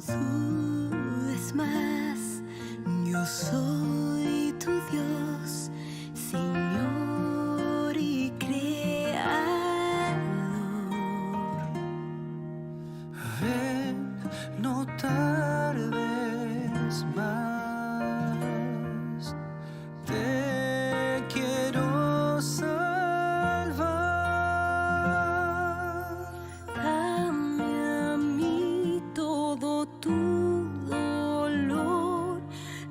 dudes más, yo soy tu Dios, Señor y Creador. Ven, no tardes más, te quiero salvar. Dame a mí todo tu dolor,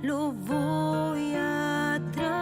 lo voy a traer.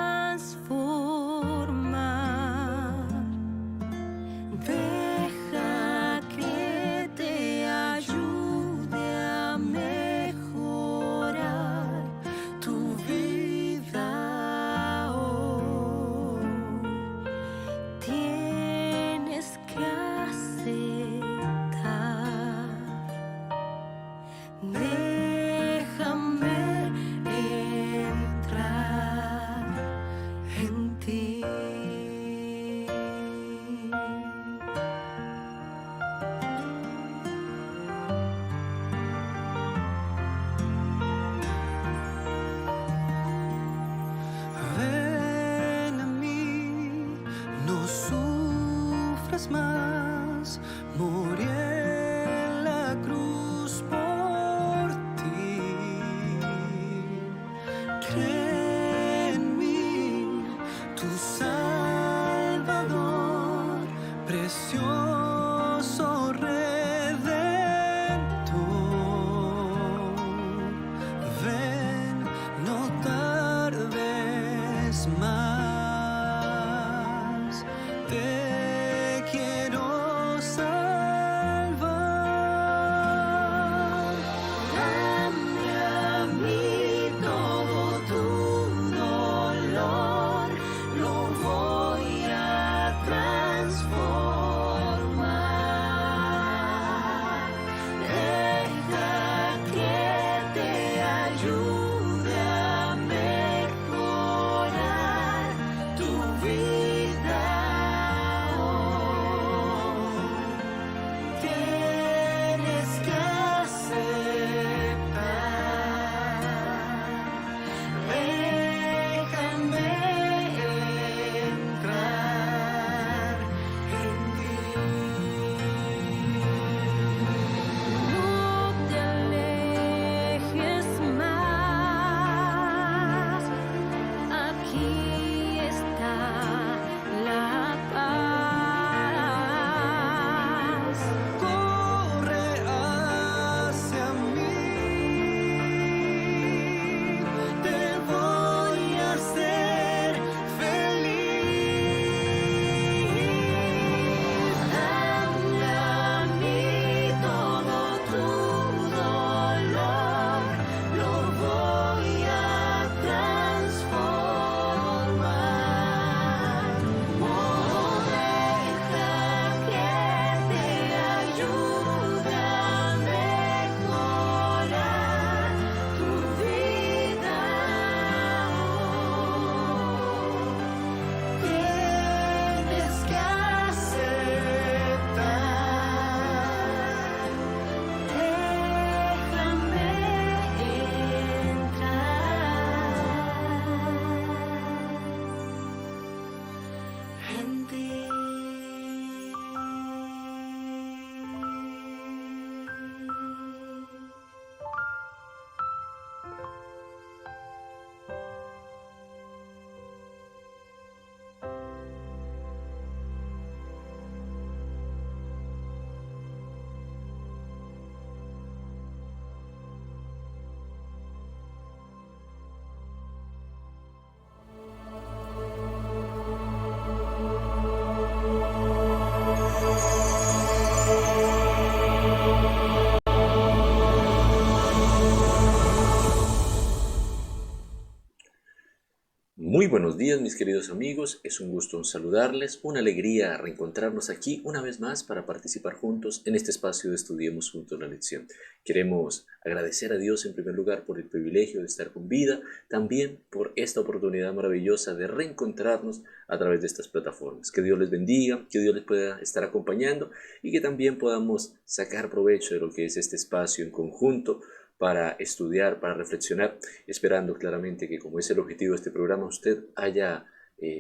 Muy buenos días, mis queridos amigos, es un gusto saludarles, una alegría reencontrarnos aquí una vez más para participar juntos en este espacio de Estudiemos Juntos la Lección. Queremos agradecer a Dios en primer lugar por el privilegio de estar con vida, también por esta oportunidad maravillosa de reencontrarnos a través de estas plataformas. Que Dios les bendiga, que Dios les pueda estar acompañando y que también podamos sacar provecho de lo que es este espacio en conjunto para estudiar, para reflexionar, esperando claramente que, como es el objetivo de este programa, usted haya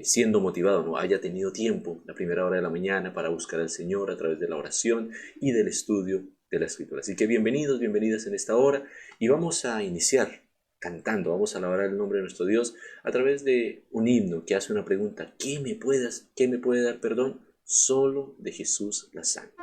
siendo motivado, no haya tenido tiempo la primera hora de la mañana para buscar al Señor a través de la oración y del estudio de la Escritura. Así que bienvenidos, bienvenidas en esta hora y vamos a iniciar cantando, vamos a alabar el nombre de nuestro Dios a través de un himno que hace una pregunta: qué me puede dar perdón? Solo de Jesús la sangre.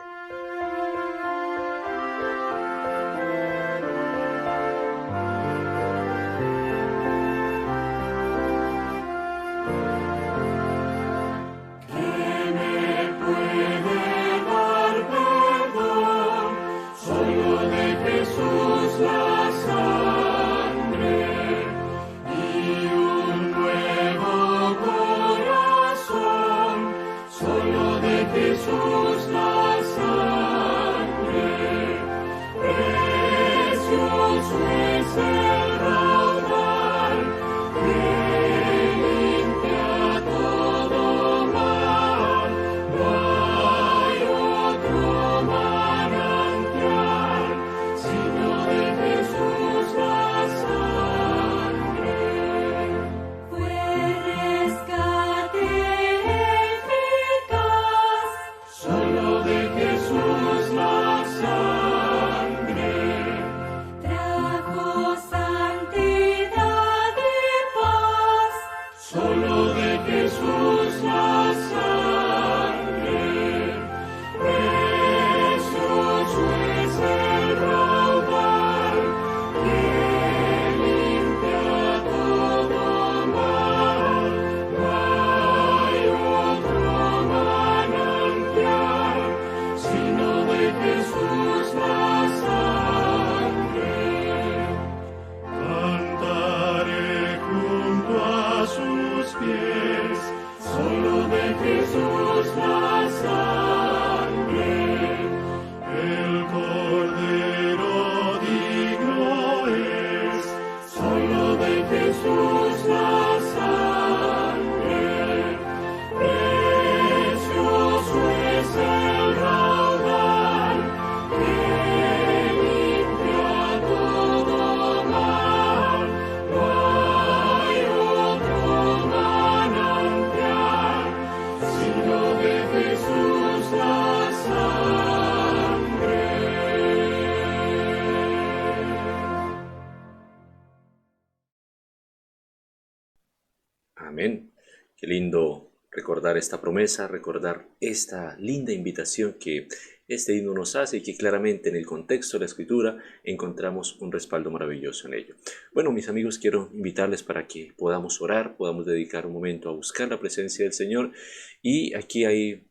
Amén. Qué lindo recordar esta promesa, recordar esta linda invitación que este himno nos hace y que claramente en el contexto de la Escritura encontramos un respaldo maravilloso en ello. Bueno, mis amigos, quiero invitarles para que podamos orar, podamos dedicar un momento a buscar la presencia del Señor. Y aquí hay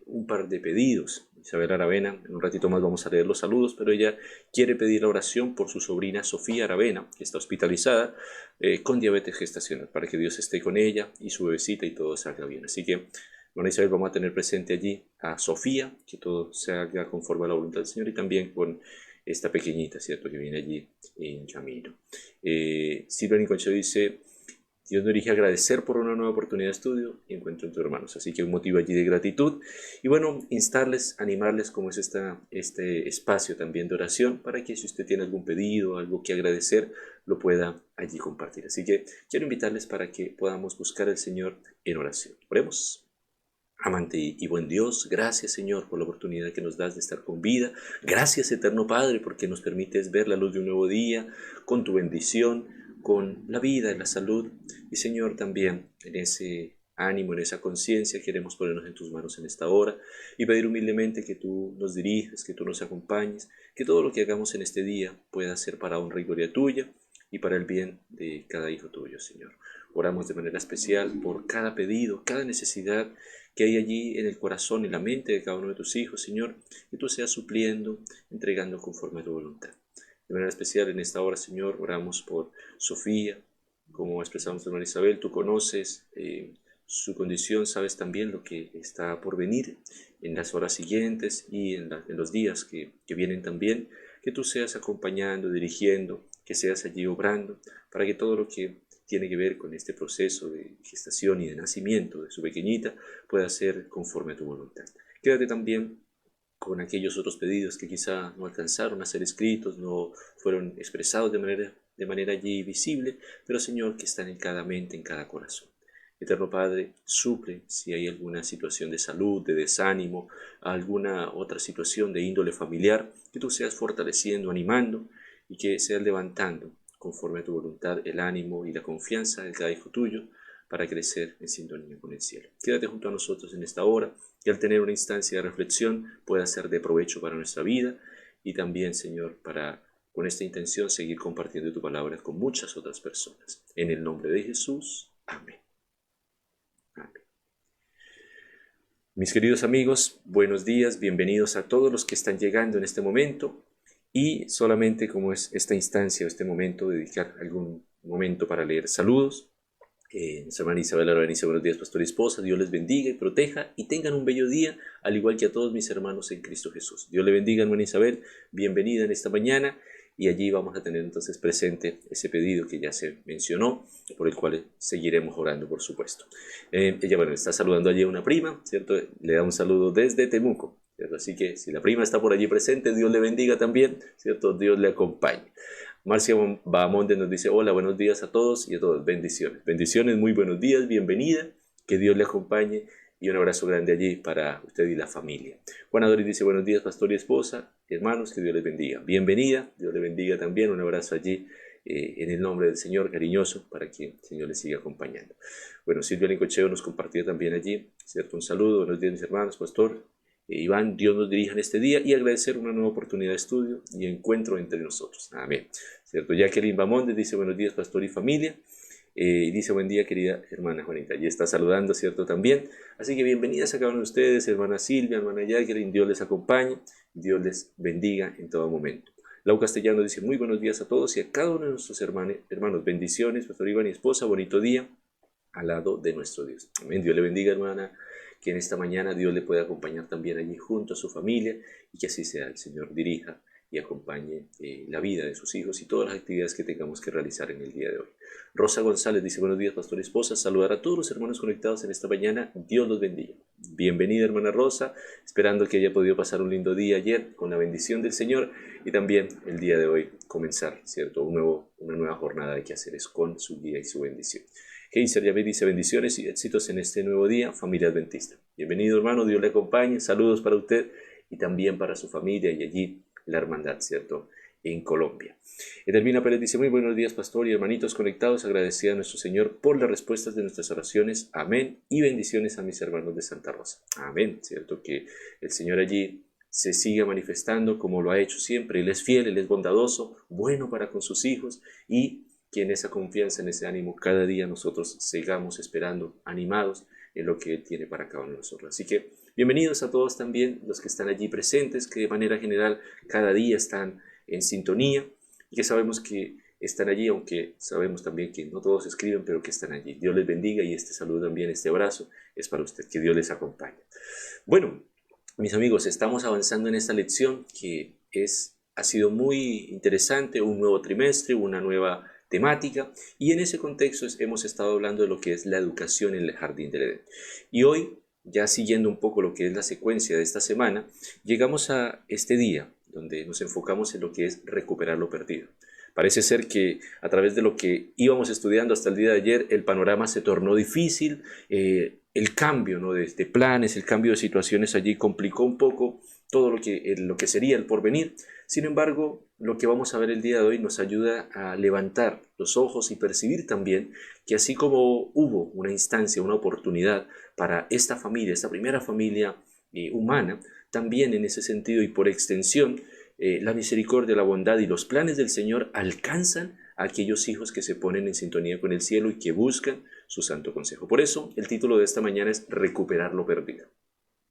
un par de pedidos. Isabel Aravena, en un ratito más vamos a leer los saludos, pero ella quiere pedir la oración por su sobrina Sofía Aravena, que está hospitalizada con diabetes gestacional, para que Dios esté con ella y su bebecita y todo salga bien. Así que, bueno, Isabel, vamos a tener presente allí a Sofía, que todo se haga conforme a la voluntad del Señor, y también con esta pequeñita, ¿cierto?, que viene allí en camino. Silvia Niconcho dice: Dios nos dirige a agradecer por una nueva oportunidad de estudio y encuentro entre hermanos. Así que un motivo allí de gratitud. Y bueno, instarles, animarles como es este espacio también de oración, para que si usted tiene algún pedido, algo que agradecer, lo pueda allí compartir. Así que quiero invitarles para que podamos buscar al Señor en oración. Oremos. Amante y buen Dios, gracias, Señor, por la oportunidad que nos das de estar con vida. Gracias, eterno Padre, porque nos permites ver la luz de un nuevo día con tu bendición, con la vida y la salud. Y, Señor, también en ese ánimo, en esa conciencia, queremos ponernos en tus manos en esta hora y pedir humildemente que tú nos diriges, que tú nos acompañes, que todo lo que hagamos en este día pueda ser para honra y gloria tuya y para el bien de cada hijo tuyo, Señor. Oramos de manera especial por cada pedido, cada necesidad que hay allí en el corazón y la mente de cada uno de tus hijos, Señor, que tú seas supliendo, entregando conforme a tu voluntad. De manera especial en esta hora, Señor, oramos por Sofía, como expresamos hermana Isabel, tú conoces su condición, sabes también lo que está por venir en las horas siguientes y en los días que vienen también, que tú seas acompañando, dirigiendo, que seas allí obrando, para que todo lo que tiene que ver con este proceso de gestación y de nacimiento de su pequeñita pueda ser conforme a tu voluntad. Quédate también con aquellos otros pedidos que quizá no alcanzaron a ser escritos, no fueron expresados de manera allí visible, pero Señor, que están en cada mente, en cada corazón. Eterno Padre, suple si hay alguna situación de salud, de desánimo, alguna otra situación de índole familiar, que tú seas fortaleciendo, animando y que seas levantando conforme a tu voluntad el ánimo y la confianza de cada hijo tuyo para crecer en sintonía con el cielo. Quédate junto a nosotros en esta hora, que al tener una instancia de reflexión pueda ser de provecho para nuestra vida y también, Señor, para con esta intención seguir compartiendo tu palabra con muchas otras personas. En el nombre de Jesús, amén. Amén. Mis queridos amigos, buenos días, bienvenidos a todos los que están llegando en este momento y solamente como es esta instancia o este momento, dedicar algún momento para leer saludos. Nuestra hermana Isabel Arana dice buenos días pastor y esposa, Dios les bendiga y proteja y tengan un bello día, al igual que a todos mis hermanos en Cristo Jesús. Dios le bendiga hermana Isabel, bienvenida en esta mañana y allí vamos a tener entonces presente ese pedido que ya se mencionó, por el cual seguiremos orando por supuesto. Ella bueno, está saludando allí a una prima, ¿cierto? Le da un saludo desde Temuco, ¿cierto? Así que si la prima está por allí presente, Dios le bendiga también, ¿cierto? Dios le acompañe. Marcia Bahamonde nos dice, hola, buenos días a todos y a todas, bendiciones. Bendiciones, muy buenos días, bienvenida, que Dios le acompañe y un abrazo grande allí para usted y la familia. Juana Doris dice, buenos días, pastor y esposa, hermanos, que Dios les bendiga. Bienvenida, Dios le bendiga también, un abrazo allí en el nombre del Señor, cariñoso, para que el Señor le siga acompañando. Bueno, Silvia Lincocheo nos compartía también allí, ¿cierto? Un saludo, buenos días mis hermanos, pastor. Iván, Dios nos dirija en este día y agradecer una nueva oportunidad de estudio y encuentro entre nosotros. Amén. ¿Cierto? Jacqueline Bamonde dice buenos días, pastor y familia. Y dice buen día, querida hermana Juanita. Y está saludando, ¿cierto? También. Así que bienvenidas a cada uno de ustedes, hermana Silvia, hermana Jacqueline. Dios les acompañe. Dios les bendiga en todo momento. Lau Castellano dice muy buenos días a todos y a cada uno de nuestros hermanos. Bendiciones, pastor Iván y esposa. Bonito día al lado de nuestro Dios. Amén. Dios le bendiga, hermana. Que en esta mañana Dios le pueda acompañar también allí junto a su familia y que así sea, el Señor dirija y acompañe la vida de sus hijos y todas las actividades que tengamos que realizar en el día de hoy. Rosa González dice, buenos días, pastor y esposa, saludar a todos los hermanos conectados en esta mañana, Dios los bendiga. Bienvenida, hermana Rosa, esperando que haya podido pasar un lindo día ayer con la bendición del Señor y también el día de hoy comenzar, ¿cierto? Una nueva jornada de quehaceres con su guía y su bendición. Heiser Yahvé dice bendiciones y éxitos en este nuevo día, familia adventista. Bienvenido hermano, Dios le acompañe, saludos para usted y también para su familia y allí la hermandad, ¿cierto? En Colombia. Edelmina Pérez dice muy buenos días pastor y hermanitos conectados, agradecida a nuestro Señor por las respuestas de nuestras oraciones, amén, y bendiciones a mis hermanos de Santa Rosa, amén, ¿cierto? Que el Señor allí se siga manifestando como lo ha hecho siempre, Él es fiel, Él es bondadoso, bueno para con sus hijos y que en esa confianza, en ese ánimo, cada día nosotros sigamos esperando, animados en lo que Él tiene para cada uno de nosotros. Así que bienvenidos a todos también los que están allí presentes, que de manera general cada día están en sintonía y que sabemos que están allí, aunque sabemos también que no todos escriben, pero que están allí. Dios les bendiga y este saludo también, este abrazo es para usted, que Dios les acompañe. Bueno, mis amigos, estamos avanzando en esta lección que ha sido muy interesante, un nuevo trimestre, una nueva temática y en ese contexto hemos estado hablando de lo que es la educación en el jardín del Edén. Y hoy, ya siguiendo un poco lo que es la secuencia de esta semana, llegamos a este día donde nos enfocamos en lo que es recuperar lo perdido. Parece ser que a través de lo que íbamos estudiando hasta el día de ayer, el panorama se tornó difícil, el cambio, ¿no?, de planes, el cambio de situaciones allí complicó un poco todo lo que sería el porvenir. Sin embargo, lo que vamos a ver el día de hoy nos ayuda a levantar los ojos y percibir también que así como hubo una instancia, una oportunidad para esta familia, esta primera familia humana, también en ese sentido y por extensión, la misericordia, la bondad y los planes del Señor alcanzan a aquellos hijos que se ponen en sintonía con el cielo y que buscan su santo consejo. Por eso el título de esta mañana es recuperar lo perdido.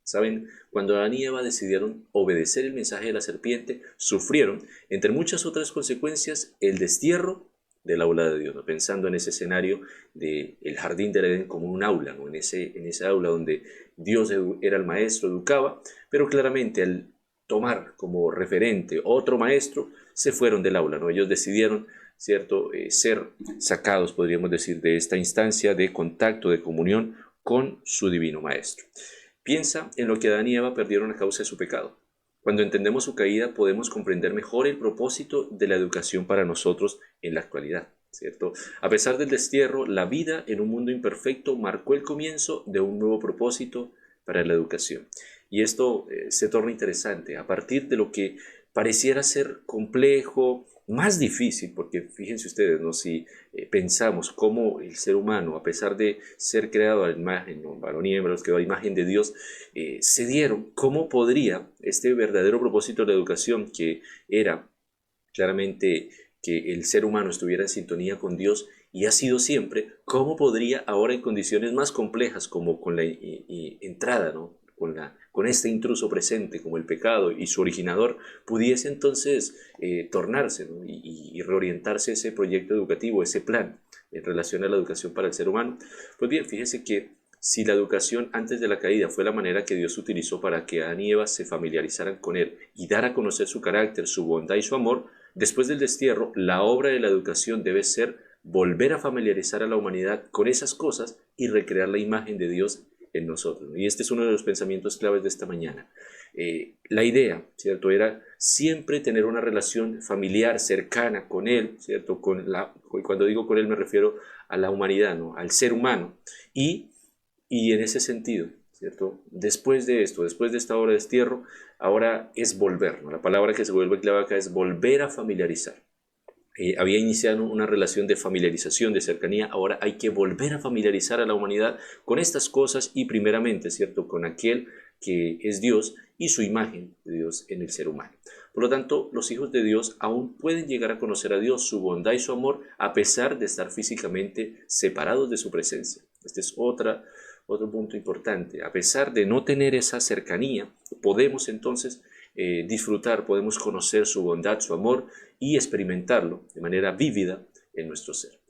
Saben, cuando Adán y Eva decidieron obedecer el mensaje de la serpiente, sufrieron, entre muchas otras consecuencias, el destierro del aula de Dios, ¿no? Pensando en ese escenario del jardín del Edén como un aula, ¿no? En esa aula donde Dios era el maestro, educaba, pero claramente al tomar como referente otro maestro, se fueron del aula, ¿no? Ellos decidieron, ¿cierto?, ser sacados, podríamos decir, de esta instancia de contacto, de comunión con su divino maestro. Piensa en lo que Adán y Eva perdieron a causa de su pecado. Cuando entendemos su caída, podemos comprender mejor el propósito de la educación para nosotros en la actualidad, ¿cierto? A pesar del destierro, la vida en un mundo imperfecto marcó el comienzo de un nuevo propósito para la educación. Y esto se torna interesante a partir de lo que pareciera ser complejo, más difícil, porque fíjense ustedes, ¿no? Si pensamos cómo el ser humano, a pesar de ser creado a la imagen, ¿no?, varón y hembra, los creó a imagen de Dios, se dieron, ¿cómo podría este verdadero propósito de la educación, que era claramente que el ser humano estuviera en sintonía con Dios, y ha sido siempre, cómo podría ahora en condiciones más complejas, como con la entrada, ¿no?, con este intruso presente como el pecado y su originador, pudiese entonces tornarse, ¿no?, y reorientarse ese proyecto educativo, ese plan en relación a la educación para el ser humano? Pues bien, fíjese que si la educación antes de la caída fue la manera que Dios utilizó para que Adán y Eva se familiarizaran con Él y dar a conocer su carácter, su bondad y su amor, después del destierro, la obra de la educación debe ser volver a familiarizar a la humanidad con esas cosas y recrear la imagen de Dios en nosotros. Y este es uno de los pensamientos claves de esta mañana. La idea, ¿cierto?, era siempre tener una relación familiar, cercana con Él, ¿cierto? Cuando digo con Él me refiero a la humanidad, ¿no?, al ser humano. Y en ese sentido, ¿cierto?, después de esto, después de esta obra de destierro, ahora es volver, ¿no? La palabra que se vuelve clave acá es volver a familiarizar. Había iniciado una relación de familiarización, de cercanía, ahora hay que volver a familiarizar a la humanidad con estas cosas y primeramente, ¿cierto?, con aquel que es Dios y su imagen de Dios en el ser humano. Por lo tanto, los hijos de Dios aún pueden llegar a conocer a Dios, su bondad y su amor, a pesar de estar físicamente separados de su presencia. Este es otro punto importante. A pesar de no tener esa cercanía, podemos entonces disfrutar, podemos conocer su bondad, su amor y experimentarlo de manera vívida en nuestro ser.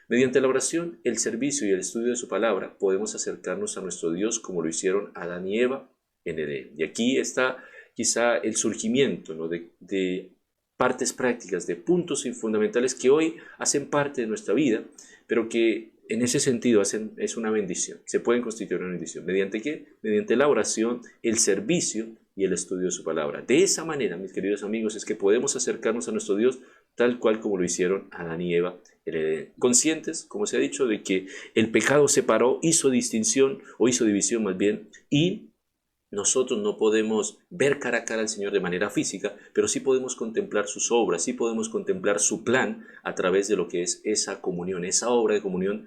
Mediante la oración, el servicio y el estudio de su palabra, podemos acercarnos a nuestro Dios como lo hicieron Adán y Eva en Edén. Y aquí está quizá el surgimiento, ¿no?, de partes prácticas, de puntos fundamentales que hoy hacen parte de nuestra vida, pero que en ese sentido es una bendición, se pueden constituir una bendición. ¿Mediante qué? Mediante la oración, el servicio y el estudio de su palabra. De esa manera, mis queridos amigos, es que podemos acercarnos a nuestro Dios tal cual como lo hicieron Adán y Eva en Edén. Conscientes, como se ha dicho, de que el pecado separó, hizo distinción, o hizo división más bien, y nosotros no podemos ver cara a cara al Señor de manera física, pero sí podemos contemplar sus obras, sí podemos contemplar su plan a través de lo que es esa comunión, esa obra de comunión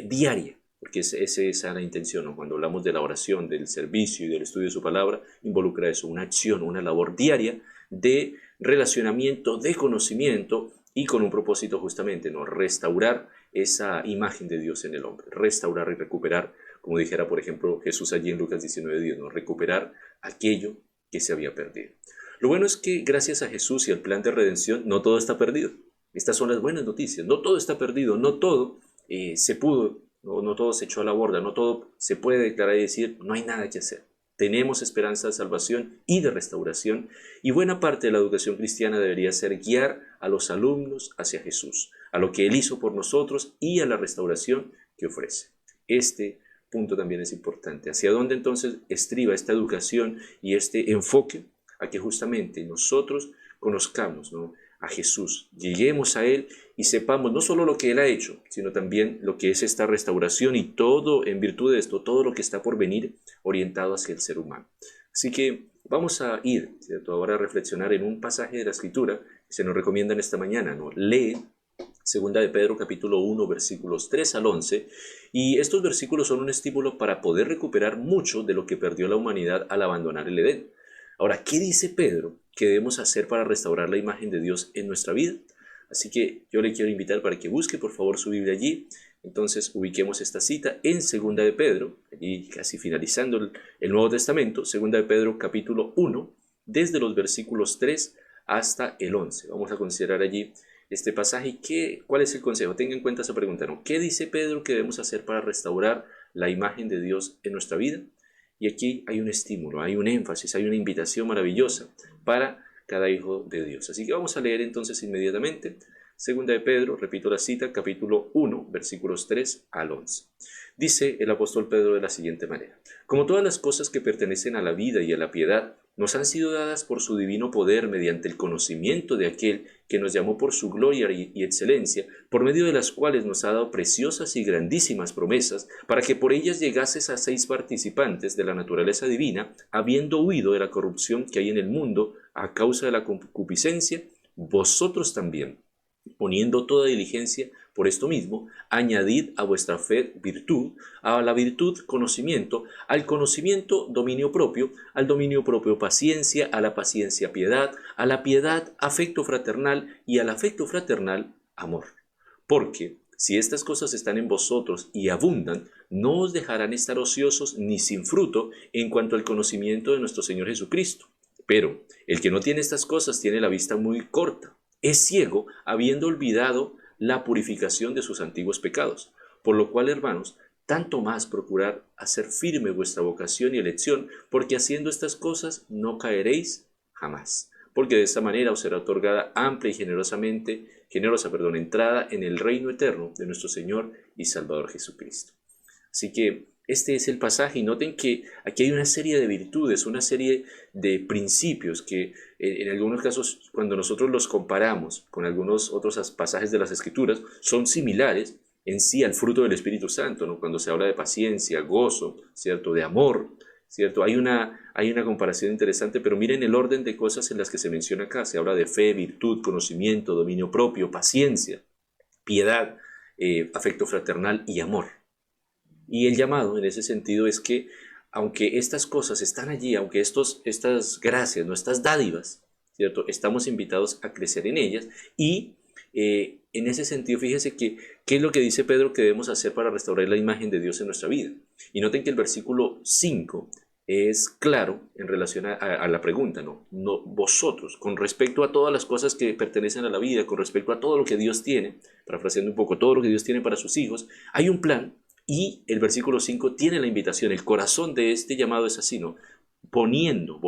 diaria, porque esa es la intención, ¿no? Cuando hablamos de la oración, del servicio y del estudio de su palabra, involucra eso, una acción, una labor diaria de relacionamiento, de conocimiento y con un propósito justamente, ¿no?, restaurar esa imagen de Dios en el hombre, restaurar y recuperar, como dijera por ejemplo Jesús allí en Lucas 19:10, ¿no?, recuperar aquello que se había perdido. Lo bueno es que gracias a Jesús y al plan de redención no todo está perdido. Estas son las buenas noticias, no todo está perdido, no todo se pudo, no todo se echó a la borda, no todo se puede declarar y decir no hay nada que hacer. Tenemos esperanza de salvación y de restauración, y buena parte de la educación cristiana debería ser guiar a los alumnos hacia Jesús, a lo que Él hizo por nosotros y a la restauración que ofrece. Este punto también es importante. ¿Hacia dónde entonces estriba esta educación y este enfoque? A que justamente nosotros conozcamos, ¿no?, a Jesús, lleguemos a Él y sepamos no solo lo que Él ha hecho, sino también lo que es esta restauración y todo, en virtud de esto, todo lo que está por venir orientado hacia el ser humano. Así que vamos a ir, ¿cierto?, ahora a reflexionar en un pasaje de la Escritura que se nos recomienda en esta mañana, ¿no? Lee Segunda de Pedro capítulo 1 versículos 3 al 11, y estos versículos son un estímulo para poder recuperar mucho de lo que perdió la humanidad al abandonar el Edén. Ahora, ¿qué dice Pedro que debemos hacer para restaurar la imagen de Dios en nuestra vida? Así que yo le quiero invitar para que busque por favor su Biblia allí. Entonces ubiquemos esta cita en Segunda de Pedro, allí casi finalizando el Nuevo Testamento, Segunda de Pedro capítulo 1, desde los versículos 3 hasta el 11. Vamos a considerar allí este pasaje. ¿Cuál es el consejo? Tenga en cuenta esa pregunta, ¿no? ¿Qué dice Pedro que debemos hacer para restaurar la imagen de Dios en nuestra vida? Y aquí hay un estímulo, hay un énfasis, hay una invitación maravillosa para cada hijo de Dios. Así que vamos a leer entonces inmediatamente. Segunda de Pedro, repito la cita, capítulo 1, versículos 3 al 11. Dice el apóstol Pedro de la siguiente manera: como todas las cosas que pertenecen a la vida y a la piedad, nos han sido dadas por su divino poder mediante el conocimiento de aquel que nos llamó por su gloria y excelencia, por medio de las cuales nos ha dado preciosas y grandísimas promesas, para que por ellas llegases a seis participantes de la naturaleza divina, habiendo huido de la corrupción que hay en el mundo a causa de la concupiscencia, vosotros también, poniendo toda diligencia por esto mismo, añadid a vuestra fe virtud, a la virtud conocimiento, al conocimiento dominio propio, al dominio propio paciencia, a la paciencia piedad, a la piedad afecto fraternal y al afecto fraternal amor. Porque si estas cosas están en vosotros y abundan, no os dejarán estar ociosos ni sin fruto en cuanto al conocimiento de nuestro Señor Jesucristo. Pero el que no tiene estas cosas tiene la vista muy corta, es ciego, habiendo olvidado la purificación de sus antiguos pecados. Por lo cual, hermanos, tanto más procurad hacer firme vuestra vocación y elección, porque haciendo estas cosas no caeréis jamás. Porque de esta manera os será otorgada amplia y generosa entrada en el reino eterno de nuestro Señor y Salvador Jesucristo. Así que este es el pasaje, y noten que aquí hay una serie de virtudes, una serie de principios que en algunos casos, cuando nosotros los comparamos con algunos otros pasajes de las Escrituras, son similares en sí al fruto del Espíritu Santo, ¿no? Cuando se habla de paciencia, gozo, ¿cierto? De amor, ¿cierto? Hay una comparación interesante, pero miren el orden de cosas en las que se menciona acá. Se habla de fe, virtud, conocimiento, dominio propio, paciencia, piedad, afecto fraternal y amor. Y el llamado en ese sentido es que, aunque estas cosas están allí, aunque estas gracias, ¿no? Estas dádivas, ¿cierto? Estamos invitados a crecer en ellas. Y en ese sentido, fíjense que, ¿qué es lo que dice Pedro que debemos hacer para restaurar la imagen de Dios en nuestra vida? Y noten que el versículo 5 es claro en relación a la pregunta, ¿no? Vosotros, con respecto a todas las cosas que pertenecen a la vida, con respecto a todo lo que Dios tiene, parafraseando un poco, todo lo que Dios tiene para sus hijos, hay un plan. Y el versículo 5 tiene la invitación, el corazón de este llamado es así, ¿no? Poniendo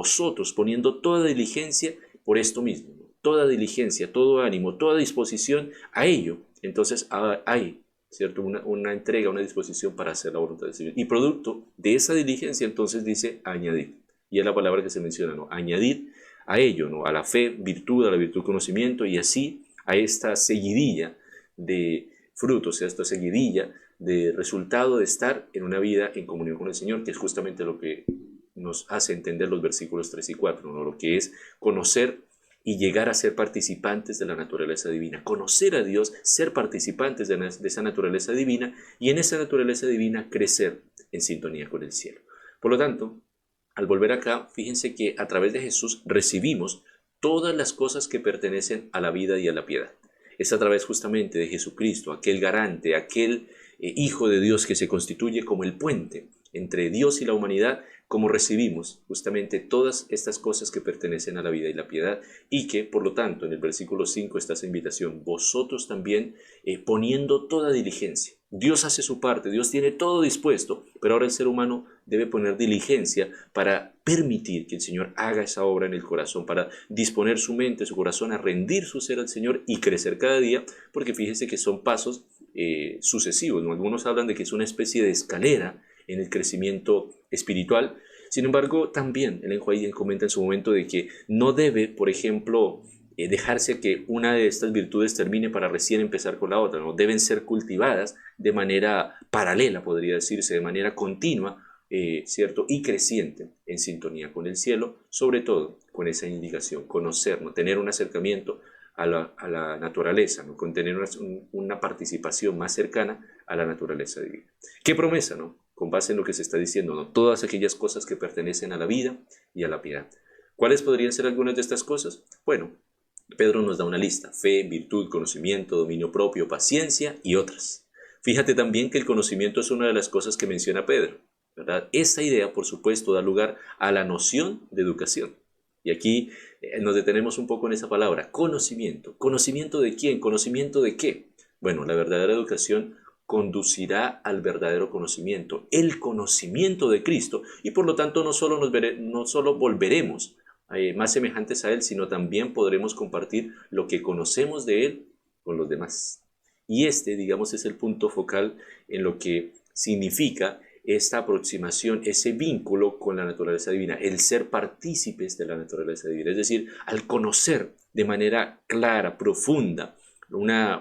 toda diligencia por esto mismo, ¿no? Toda diligencia, todo ánimo, toda disposición a ello. Entonces hay, ¿cierto? Una entrega, una disposición para hacer la voluntad del Señor. Y producto de esa diligencia, entonces dice añadid. Y es la palabra que se menciona, ¿no? Añadid a ello, ¿no? A la fe, virtud, a la virtud, conocimiento, y así a esta seguidilla de frutos, a esta seguidilla de resultado de estar en una vida en comunión con el Señor, que es justamente lo que nos hace entender los versículos 3 y 4, ¿no? Lo que es conocer y llegar a ser participantes de la naturaleza divina, conocer a Dios, ser participantes de esa naturaleza divina, y en esa naturaleza divina crecer en sintonía con el cielo. Por lo tanto, al volver acá, fíjense que a través de Jesús recibimos todas las cosas que pertenecen a la vida y a la piedad. Es a través justamente de Jesucristo, aquel garante, aquel Hijo de Dios que se constituye como el puente entre Dios y la humanidad, como recibimos justamente todas estas cosas que pertenecen a la vida y la piedad, y que por lo tanto en el versículo 5 está esa invitación: vosotros también poniendo toda diligencia. Dios hace su parte, Dios tiene todo dispuesto, pero ahora el ser humano debe poner diligencia para permitir que el Señor haga esa obra en el corazón, para disponer su mente, su corazón a rendir su ser al Señor y crecer cada día, porque fíjense que son pasos sucesivos, ¿no? Algunos hablan de que es una especie de escalera en el crecimiento espiritual. Sin embargo, también Ellen White comenta en su momento de que no debe, por ejemplo, dejarse que una de estas virtudes termine para recién empezar con la otra, ¿no? Deben ser cultivadas de manera paralela, podría decirse, de manera continua, ¿cierto? Y creciente en sintonía con el cielo, sobre todo con esa indicación, conocer, ¿no? Tener un acercamiento a la naturaleza, ¿no? Con tener una participación más cercana a la naturaleza divina. ¿Qué promesa, no? Con base en lo que se está diciendo, ¿no? Todas aquellas cosas que pertenecen a la vida y a la piedad. ¿Cuáles podrían ser algunas de estas cosas? Bueno, Pedro nos da una lista: fe, virtud, conocimiento, dominio propio, paciencia y otras. Fíjate también que el conocimiento es una de las cosas que menciona Pedro, ¿verdad? Esta idea, por supuesto, da lugar a la noción de educación. Y aquí nos detenemos un poco en esa palabra, conocimiento. ¿Conocimiento de quién? ¿Conocimiento de qué? Bueno, la verdadera educación conducirá al verdadero conocimiento, el conocimiento de Cristo, y por lo tanto no solo volveremos más semejantes a Él, sino también podremos compartir lo que conocemos de Él con los demás. Y este, digamos, es el punto focal en lo que significa esta aproximación, ese vínculo con la naturaleza divina, el ser partícipes de la naturaleza divina, es decir, al conocer de manera clara, profunda,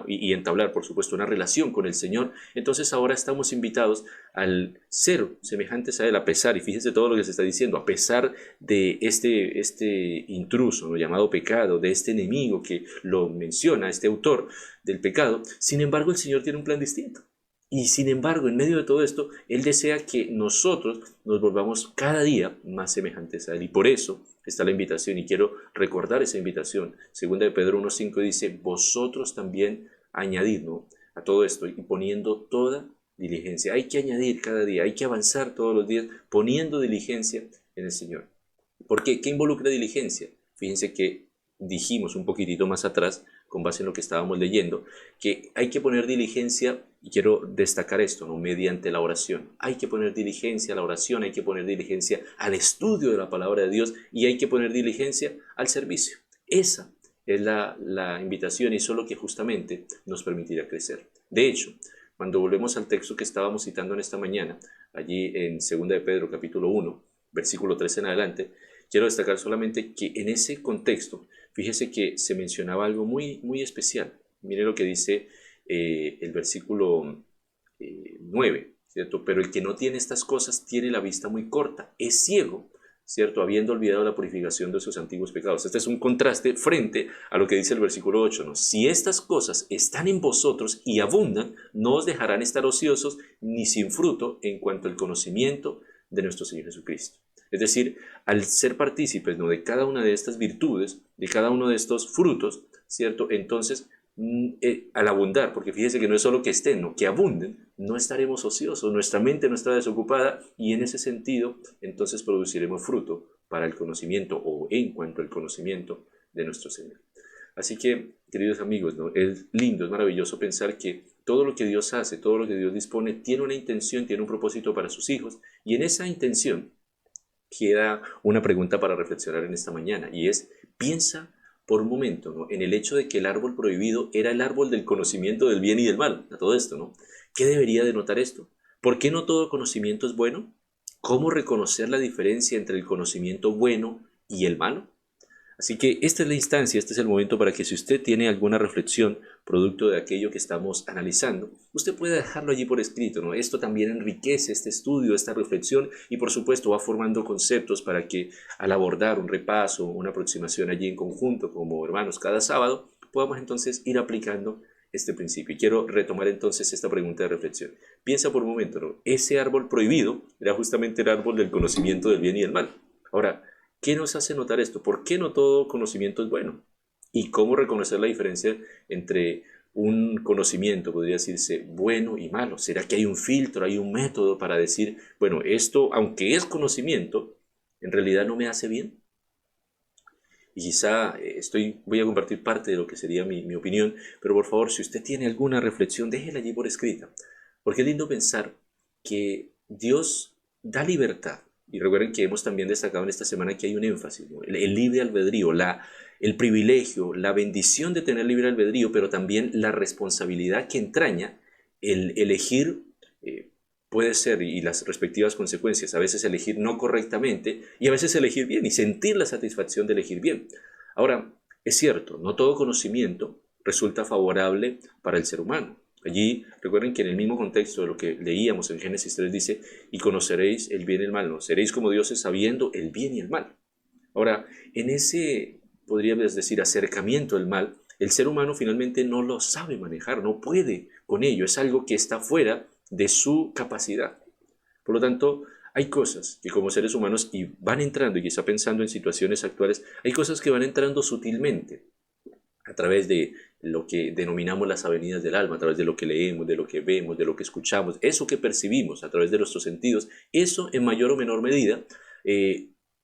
y entablar, por supuesto, una relación con el Señor. Entonces ahora estamos invitados al ser semejantes a Él, a pesar, y fíjense todo lo que se está diciendo, a pesar de este intruso, ¿no?, llamado pecado, de este enemigo que lo menciona, este autor del pecado. Sin embargo, el Señor tiene un plan distinto. Y sin embargo, en medio de todo esto, Él desea que nosotros nos volvamos cada día más semejantes a Él. Y por eso está la invitación, y quiero recordar esa invitación. Segunda de Pedro 1:5 dice, vosotros también añadid, ¿no?, a todo esto, y poniendo toda diligencia. Hay que añadir cada día, hay que avanzar todos los días poniendo diligencia en el Señor. ¿Por qué? ¿Qué involucra diligencia? Fíjense que dijimos un poquitito más atrás, con base en lo que estábamos leyendo, que hay que poner diligencia, y quiero destacar esto, ¿no?, mediante la oración. Hay que poner diligencia a la oración, hay que poner diligencia al estudio de la palabra de Dios, y hay que poner diligencia al servicio. Esa es la invitación, y eso es lo que justamente nos permitirá crecer. De hecho, cuando volvemos al texto que estábamos citando en esta mañana, allí en 2 de Pedro capítulo 1, versículo 13 en adelante, quiero destacar solamente que en ese contexto, fíjese que se mencionaba algo muy, muy especial. Mire lo que dice el versículo 9, ¿cierto? Pero el que no tiene estas cosas tiene la vista muy corta, es ciego, ¿cierto?, habiendo olvidado la purificación de sus antiguos pecados. Este es un contraste frente a lo que dice el versículo 8, ¿no? Si estas cosas están en vosotros y abundan, no os dejarán estar ociosos ni sin fruto en cuanto al conocimiento de nuestro Señor Jesucristo. Es decir, al ser partícipes, ¿no?, de cada una de estas virtudes, de cada uno de estos frutos, ¿cierto?, entonces al abundar, porque fíjese que no es solo que estén, ¿no?, que abunden, no estaremos ociosos, nuestra mente no estará desocupada, y en ese sentido entonces produciremos fruto para el conocimiento, o en cuanto al conocimiento de nuestro Señor. Así que, queridos amigos, ¿no?, es lindo, es maravilloso pensar que todo lo que Dios hace, todo lo que Dios dispone, tiene una intención, tiene un propósito para sus hijos, y en esa intención queda una pregunta para reflexionar en esta mañana, y es, piensa por un momento, ¿no?, en el hecho de que el árbol prohibido era el árbol del conocimiento del bien y del mal, a todo esto, ¿no? ¿Qué debería denotar esto? ¿Por qué no todo conocimiento es bueno? ¿Cómo reconocer la diferencia entre el conocimiento bueno y el malo? Así que esta es la instancia, este es el momento para que, si usted tiene alguna reflexión producto de aquello que estamos analizando, usted puede dejarlo allí por escrito, ¿no? Esto también enriquece este estudio, esta reflexión, y por supuesto va formando conceptos para que, al abordar un repaso, una aproximación allí en conjunto como hermanos cada sábado, podamos entonces ir aplicando este principio. Y quiero retomar entonces esta pregunta de reflexión. Piensa por un momento, ¿no? Ese árbol prohibido era justamente el árbol del conocimiento del bien y del mal. Ahora, ¿qué nos hace notar esto? ¿Por qué no todo conocimiento es bueno? ¿Y cómo reconocer la diferencia entre un conocimiento, podría decirse, bueno y malo? ¿Será que hay un filtro, hay un método para decir, bueno, esto, aunque es conocimiento, en realidad no me hace bien? Y quizá voy a compartir parte de lo que sería mi opinión, pero por favor, si usted tiene alguna reflexión, déjela allí por escrita. Porque es lindo pensar que Dios da libertad. Y recuerden que hemos también destacado en esta semana que hay un énfasis, ¿no?, el libre albedrío, el privilegio, la bendición de tener libre albedrío, pero también la responsabilidad que entraña el elegir, puede ser, y las respectivas consecuencias, a veces elegir no correctamente y a veces elegir bien y sentir la satisfacción de elegir bien. Ahora, es cierto, no todo conocimiento resulta favorable para el ser humano. Allí, recuerden que en el mismo contexto de lo que leíamos en Génesis 3 dice, y conoceréis el bien y el mal, ¿no? Seréis como dioses sabiendo el bien y el mal. Ahora, en ese, podríamos decir, acercamiento al mal, el ser humano finalmente no lo sabe manejar, no puede con ello, es algo que está fuera de su capacidad. Por lo tanto, hay cosas que como seres humanos y van entrando, y quizá pensando en situaciones actuales, hay cosas que van entrando sutilmente a través de lo que denominamos las avenidas del alma, a través de lo que leemos, de lo que vemos, de lo que escuchamos, eso que percibimos a través de nuestros sentidos, eso en mayor o menor medida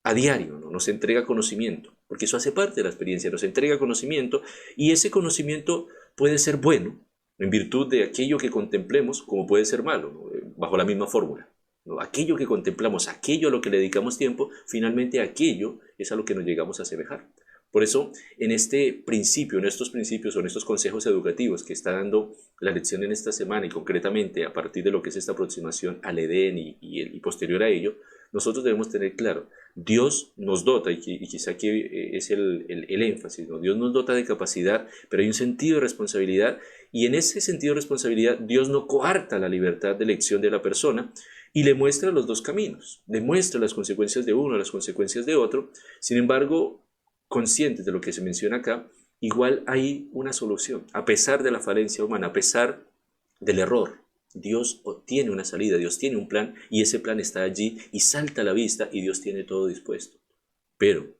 a diario, ¿no? Nos entrega conocimiento, porque eso hace parte de la experiencia, nos entrega conocimiento y ese conocimiento puede ser bueno en virtud de aquello que contemplemos, como puede ser malo, ¿no? Bajo la misma fórmula, ¿no? Aquello que contemplamos, aquello a lo que le dedicamos tiempo, finalmente aquello es a lo que nos llegamos a asemejar. Por eso, en este principio, en estos principios o en estos consejos educativos que está dando la lección en esta semana y concretamente a partir de lo que es esta aproximación al Edén y posterior a ello, nosotros debemos tener claro, Dios nos dota, y quizá aquí es el énfasis, ¿no? Dios nos dota de capacidad, pero hay un sentido de responsabilidad y en ese sentido de responsabilidad Dios no coarta la libertad de elección de la persona y le muestra los dos caminos, le muestra las consecuencias de uno, las consecuencias de otro. Sin embargo, conscientes de lo que se menciona acá, igual hay una solución, a pesar de la falencia humana, a pesar del error. Dios tiene una salida, Dios tiene un plan y ese plan está allí y salta a la vista y Dios tiene todo dispuesto. Pero,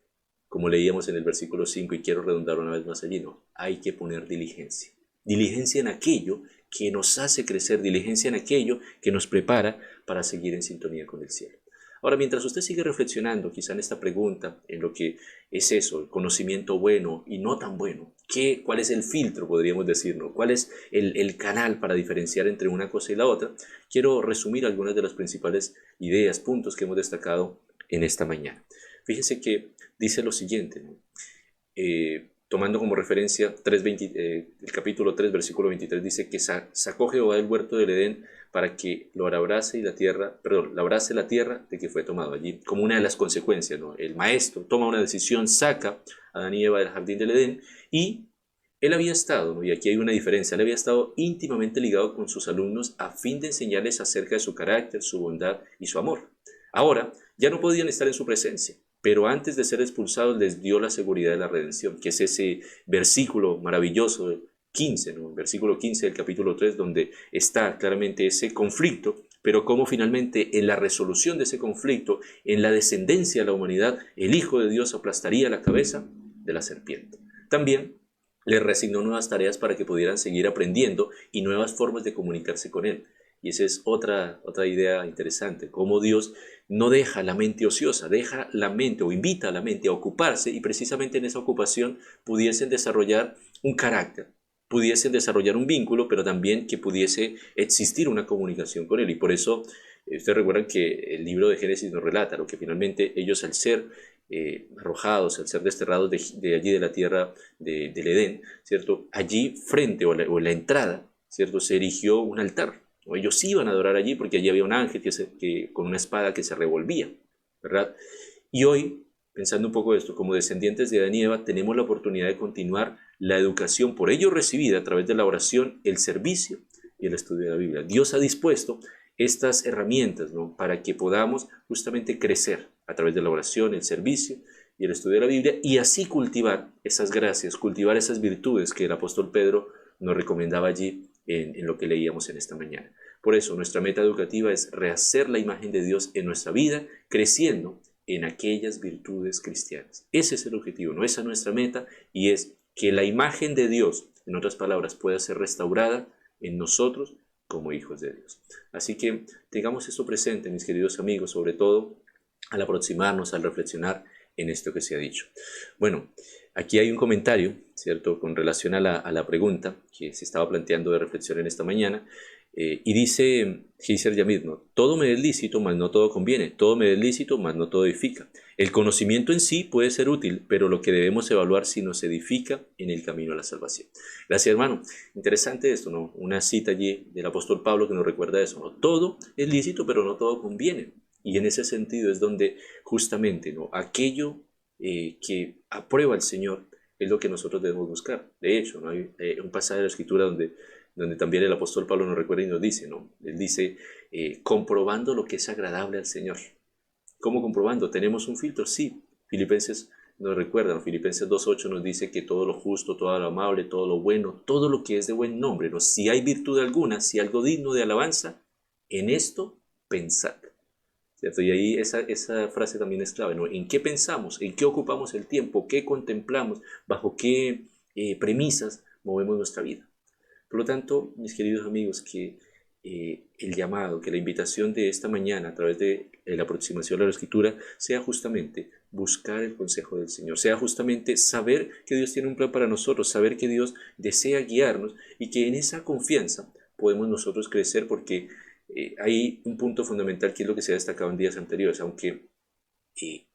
como leíamos en el versículo 5 y quiero redundar una vez más allí, no, hay que poner diligencia. Diligencia en aquello que nos hace crecer, diligencia en aquello que nos prepara para seguir en sintonía con el cielo. Ahora, mientras usted sigue reflexionando quizá en esta pregunta, en lo que es eso, el conocimiento bueno y no tan bueno, ¿cuál es el filtro, podríamos decir, ¿no? ¿Cuál es el canal para diferenciar entre una cosa y la otra? Quiero resumir algunas de las principales ideas, puntos que hemos destacado en esta mañana. Fíjense que dice lo siguiente, ¿no? Tomando como referencia el capítulo 3, versículo 23, dice que sacó Jehová del huerto del Edén para que lo labrase labrase la tierra de que fue tomado allí, como una de las consecuencias, ¿no? El maestro toma una decisión, saca a Adán y Eva del jardín del Edén y él había estado, ¿no? Y aquí hay una diferencia, él había estado íntimamente ligado con sus alumnos a fin de enseñarles acerca de su carácter, su bondad y su amor. Ahora, ya no podían estar en su presencia, pero antes de ser expulsados les dio la seguridad de la redención, que es ese versículo maravilloso 15, ¿no? Versículo 15 del capítulo 3, donde está claramente ese conflicto, pero cómo finalmente en la resolución de ese conflicto, en la descendencia de la humanidad, el Hijo de Dios aplastaría la cabeza de la serpiente. También les resignó nuevas tareas para que pudieran seguir aprendiendo y nuevas formas de comunicarse con Él. Y esa es otra idea interesante, cómo Dios no deja la mente ociosa, deja la mente o invita a la mente a ocuparse y precisamente en esa ocupación pudiesen desarrollar un carácter, pudiesen desarrollar un vínculo, pero también que pudiese existir una comunicación con Él. Y por eso, ustedes recuerdan que el libro de Génesis nos relata lo que finalmente ellos al ser arrojados, al ser desterrados de allí de la tierra del Edén, ¿cierto? Allí frente o en la entrada, ¿cierto? Se erigió un altar. Ellos iban a adorar allí porque allí había un ángel con una espada que se revolvía, ¿verdad? Y hoy, pensando un poco esto, como descendientes de Adán y Eva, tenemos la oportunidad de continuar la educación por ellos recibida a través de la oración, el servicio y el estudio de la Biblia. Dios ha dispuesto estas herramientas, ¿no? Para que podamos justamente crecer a través de la oración, el servicio y el estudio de la Biblia y así cultivar esas gracias, cultivar esas virtudes que el apóstol Pedro nos recomendaba allí en lo que leíamos en esta mañana. Por eso nuestra meta educativa es rehacer la imagen de Dios en nuestra vida, creciendo en aquellas virtudes cristianas. Ese es el objetivo, no esa es nuestra meta, y es que la imagen de Dios, en otras palabras, pueda ser restaurada en nosotros como hijos de Dios. Así que tengamos esto presente, mis queridos amigos, sobre todo al aproximarnos, al reflexionar en esto que se ha dicho. Bueno, aquí hay un comentario, ¿cierto?, con relación a la pregunta que se estaba planteando de reflexión en esta mañana, y dice Heiser Yamid, ¿no? Todo me es lícito, mas no todo conviene. Todo me es lícito, mas no todo edifica. El conocimiento en sí puede ser útil, pero lo que debemos evaluar si nos edifica en el camino a la salvación. Gracias, hermano. Interesante esto, ¿no? Una cita allí del apóstol Pablo que nos recuerda eso, ¿no? Todo es lícito, pero no todo conviene. Y en ese sentido es donde justamente, ¿no?, aquello que aprueba el Señor es lo que nosotros debemos buscar. De hecho, ¿no?, hay un pasaje de la Escritura donde también el apóstol Pablo nos recuerda y nos dice, ¿no? Él dice, comprobando lo que es agradable al Señor. ¿Cómo comprobando? ¿Tenemos un filtro? Sí. Filipenses nos recuerda, ¿no? Filipenses 2.8 nos dice que todo lo justo, todo lo amable, todo lo bueno, todo lo que es de buen nombre, ¿no? Si hay virtud alguna, si algo digno de alabanza, en esto pensad. ¿Cierto? Y ahí esa frase también es clave, ¿no? ¿En qué pensamos? ¿En qué ocupamos el tiempo? ¿Qué contemplamos? ¿Bajo qué premisas movemos nuestra vida? Por lo tanto, mis queridos amigos, que el llamado, que la invitación de esta mañana a través de la aproximación a la Escritura sea justamente buscar el consejo del Señor, sea justamente saber que Dios tiene un plan para nosotros, saber que Dios desea guiarnos y que en esa confianza podemos nosotros crecer, porque hay un punto fundamental que es lo que se ha destacado en días anteriores. Aunque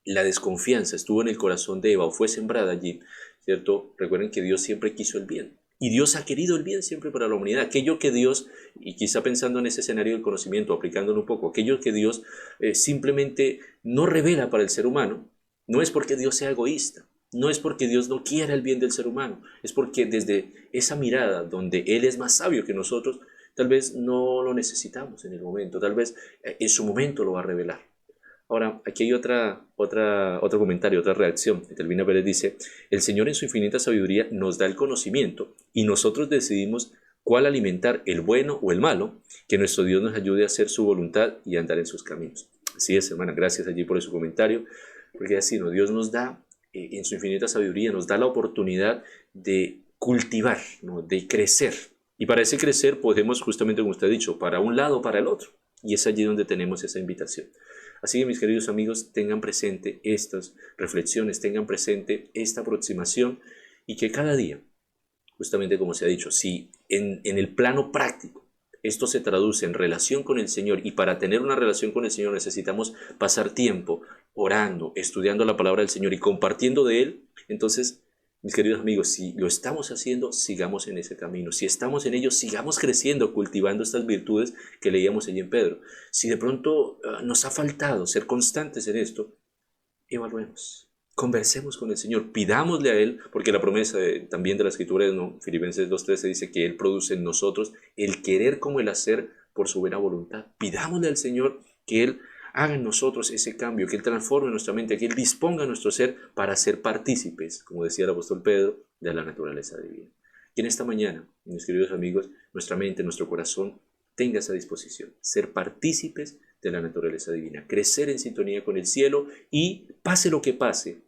la desconfianza estuvo en el corazón de Eva o fue sembrada allí, ¿cierto? Recuerden que Dios siempre quiso el bien. Y Dios ha querido el bien siempre para la humanidad. Aquello que Dios, y quizá pensando en ese escenario del conocimiento, aplicándolo un poco, aquello que Dios simplemente no revela para el ser humano, no es porque Dios sea egoísta, no es porque Dios no quiera el bien del ser humano, es porque desde esa mirada donde Él es más sabio que nosotros, tal vez no lo necesitamos en el momento, tal vez en su momento lo va a revelar. Ahora, aquí hay otro comentario, otra reacción. Telvina Pérez dice: el Señor en su infinita sabiduría nos da el conocimiento y nosotros decidimos cuál alimentar, el bueno o el malo, que nuestro Dios nos ayude a hacer su voluntad y a andar en sus caminos. Así es, hermana, gracias allí por su comentario, porque así, ¿no? Dios nos da, en su infinita sabiduría, nos da la oportunidad de cultivar, ¿no? De crecer. Y para ese crecer podemos, justamente como usted ha dicho, para un lado o para el otro. Y es allí donde tenemos esa invitación. Así que, mis queridos amigos, tengan presente estas reflexiones, tengan presente esta aproximación, y que cada día, justamente como se ha dicho, si en el plano práctico esto se traduce en relación con el Señor, y para tener una relación con el Señor necesitamos pasar tiempo orando, estudiando la palabra del Señor y compartiendo de Él, entonces, mis queridos amigos, si lo estamos haciendo, sigamos en ese camino. Si estamos en ello, sigamos creciendo, cultivando estas virtudes que leíamos allí en Pedro. Si de pronto nos ha faltado ser constantes en esto, evaluemos, conversemos con el Señor, pidámosle a Él, porque la promesa también de la Escritura, ¿no? Filipenses 2:13 dice que Él produce en nosotros el querer como el hacer por su buena voluntad. Pidámosle al Señor que Él haga en nosotros ese cambio, que Él transforme nuestra mente, que Él disponga nuestro ser para ser partícipes, como decía el apóstol Pedro, de la naturaleza divina. Que en esta mañana, mis queridos amigos, nuestra mente, nuestro corazón tenga esa disposición, ser partícipes de la naturaleza divina, crecer en sintonía con el cielo, y pase lo que pase,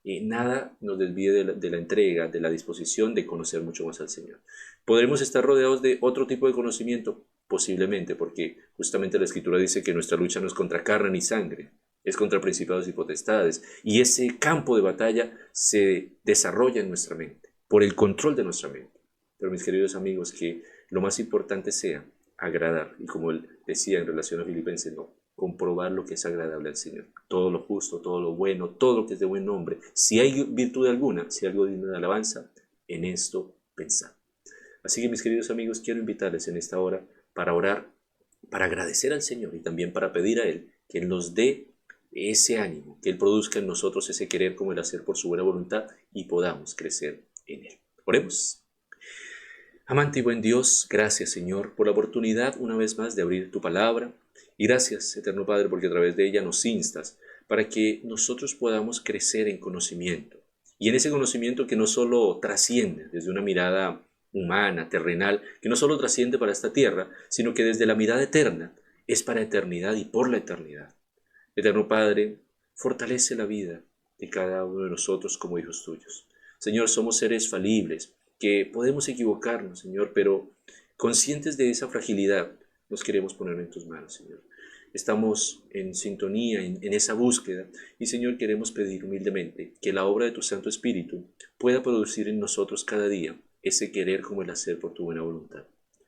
nada nos desvíe de la entrega, de la disposición de conocer mucho más al Señor. ¿Podremos estar rodeados de otro tipo de conocimiento? Posiblemente, porque justamente la Escritura dice que nuestra lucha no es contra carne ni sangre, es contra principados y potestades, y ese campo de batalla se desarrolla en nuestra mente, por el control de nuestra mente. Pero, mis queridos amigos, que lo más importante sea agradar, y como él decía en relación a Filipenses, no, comprobar lo que es agradable al Señor, todo lo justo, todo lo bueno, todo lo que es de buen nombre, si hay virtud alguna, si hay algo digno de alabanza, en esto pensad. Así que, mis queridos amigos, quiero invitarles en esta hora para orar, para agradecer al Señor y también para pedir a Él que Él nos dé ese ánimo, que Él produzca en nosotros ese querer como el hacer por su buena voluntad, y podamos crecer en Él. Oremos. Amante y buen Dios, gracias, Señor, por la oportunidad una vez más de abrir tu palabra, y gracias, eterno Padre, porque a través de ella nos instas para que nosotros podamos crecer en conocimiento, y en ese conocimiento que no solo trasciende desde una mirada humana, terrenal, que no solo trasciende para esta tierra, sino que desde la mirada eterna es para eternidad y por la eternidad. Eterno Padre, fortalece la vida de cada uno de nosotros como hijos tuyos. Señor, somos seres falibles, que podemos equivocarnos, Señor, pero conscientes de esa fragilidad, nos queremos poner en tus manos, Señor. Estamos en sintonía, en esa búsqueda, y, Señor, queremos pedir humildemente que la obra de tu Santo Espíritu pueda producir en nosotros cada día ese querer como el hacer por tu buena voluntad.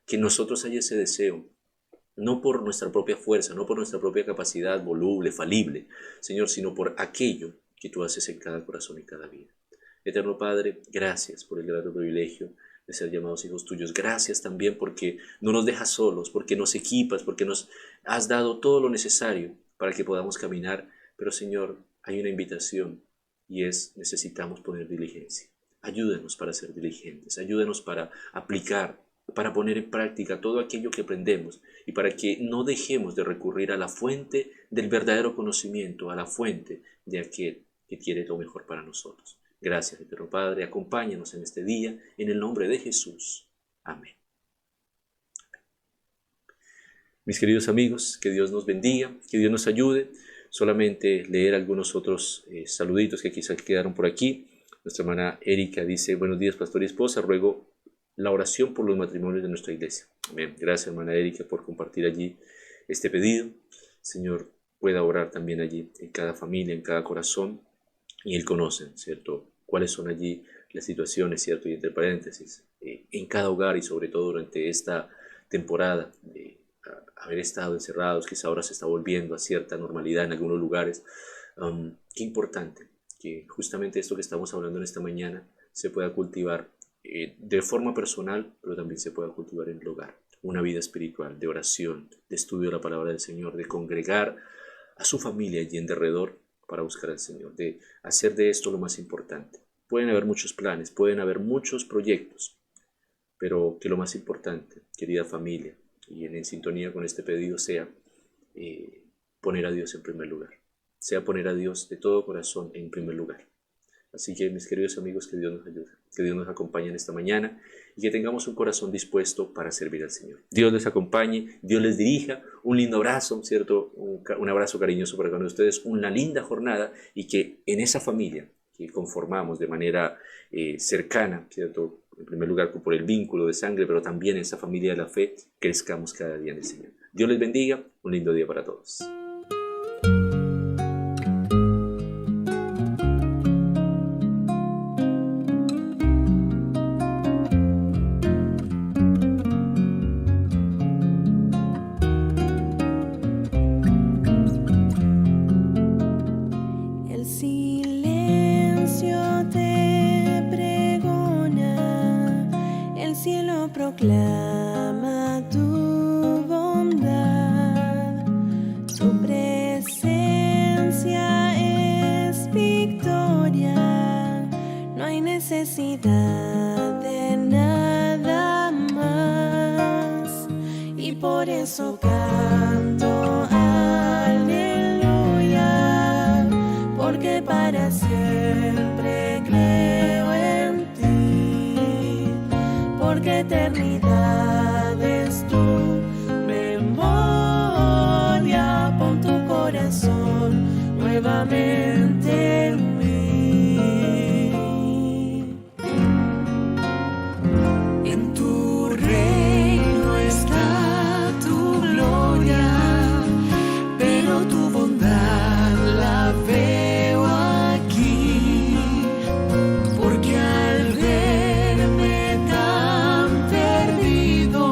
Que en nosotros haya ese deseo, no por nuestra propia fuerza, no por nuestra propia capacidad voluble, falible, Señor, sino por aquello que tú haces en cada corazón y cada vida. Eterno Padre, gracias por el grato privilegio de ser llamados hijos tuyos. Gracias también porque no nos dejas solos, porque nos equipas, porque nos has dado todo lo necesario para que podamos caminar. Pero, Señor, hay una invitación, y es: necesitamos poner diligencia. Ayúdanos para ser diligentes, ayúdanos para aplicar, para poner en práctica todo aquello que aprendemos, y para que no dejemos de recurrir a la fuente del verdadero conocimiento, a la fuente de aquel que quiere lo mejor para nosotros. Gracias, eterno Padre, acompáñanos en este día, en el nombre de Jesús. Amén. Mis queridos amigos, que Dios nos bendiga, que Dios nos ayude. Solamente leer algunos otros saluditos que quizás quedaron por aquí. Nuestra hermana Erika dice: buenos días, pastor y esposa, ruego la oración por los matrimonios de nuestra iglesia. Amén. Gracias, hermana Erika, por compartir allí este pedido. Señor, pueda orar también allí en cada familia, en cada corazón, y Él conoce, ¿cierto?, cuáles son allí las situaciones, ¿cierto?, y entre paréntesis, en cada hogar y sobre todo durante esta temporada de haber estado encerrados, quizá ahora se está volviendo a cierta normalidad en algunos lugares. Qué importante que justamente esto que estamos hablando en esta mañana se pueda cultivar de forma personal, pero también se pueda cultivar en el hogar. Una vida espiritual, de oración, de estudio de la palabra del Señor, de congregar a su familia allí en derredor para buscar al Señor, de hacer de esto lo más importante. Pueden haber muchos planes, pueden haber muchos proyectos, pero que lo más importante, querida familia, y en sintonía con este pedido, sea poner a Dios en primer lugar, sea poner a Dios de todo corazón en primer lugar. Así que, mis queridos amigos, que Dios nos ayude, que Dios nos acompañe en esta mañana y que tengamos un corazón dispuesto para servir al Señor. Dios les acompañe, Dios les dirija, un lindo abrazo, ¿cierto? Un abrazo cariñoso para cada uno de ustedes, una linda jornada, y que en esa familia que conformamos de manera cercana, ¿cierto?, en primer lugar por el vínculo de sangre, pero también en esa familia de la fe, crezcamos cada día en el Señor. Dios les bendiga, un lindo día para todos. El silencio te pregona, el cielo proclama tu bondad, tu presencia es victoria, no hay necesidad de nada más, y por eso canto aleluya, porque para siempre creo en ti, porque eternidad es tu memoria, pon tu corazón nuevamente en mí. En tu reino está tu gloria, pero tu bondad la veo aquí, porque al verme tan perdido,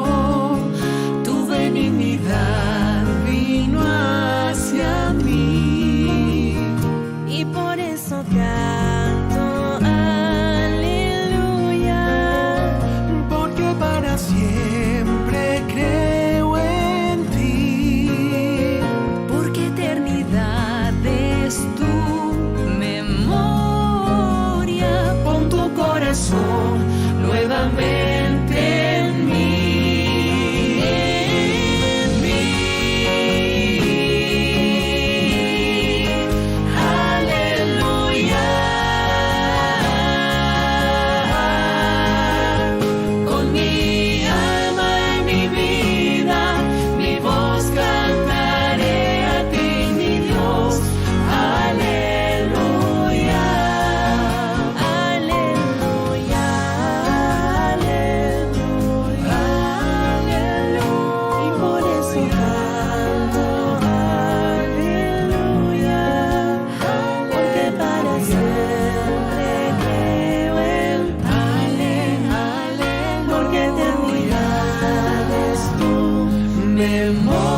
tu benignidad vino hacia mí, y por eso canto aleluya, porque para siempre creo en ti, porque eternidad es tu memoria, pon tu corazón nuevamente en mí, en mí. Aleluya, con mi alma y mi vida, mi voz cantaré a ti, mi Dios. Aleluya, aleluya, aleluya, aleluya, y por eso canto aleluya, porque para siempre creo en ti, porque eternidad es tu memoria,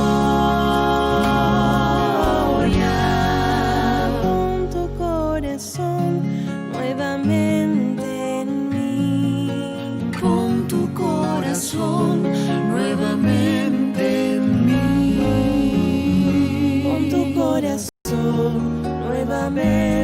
pon tu corazón nuevamente en mí, pon tu corazón nuevamente en mí, pon tu corazón nuevamente.